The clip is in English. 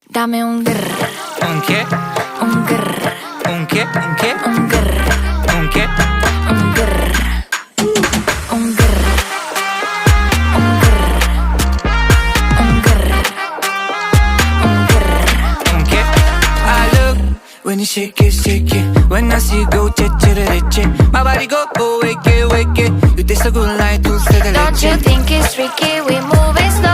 Dame un grr. ¿Un qué? Un grr. ¿Un qué? ¿Un qué? Un grr. ¿Un qué? Un grr. Un grr. Un grr. Un grr. Un grr. ¿Un qué? I look when you shake it. When I see you go, che. My body go, wake it. You taste so good like dulce de leche. Don't you think it's tricky? We move it slow.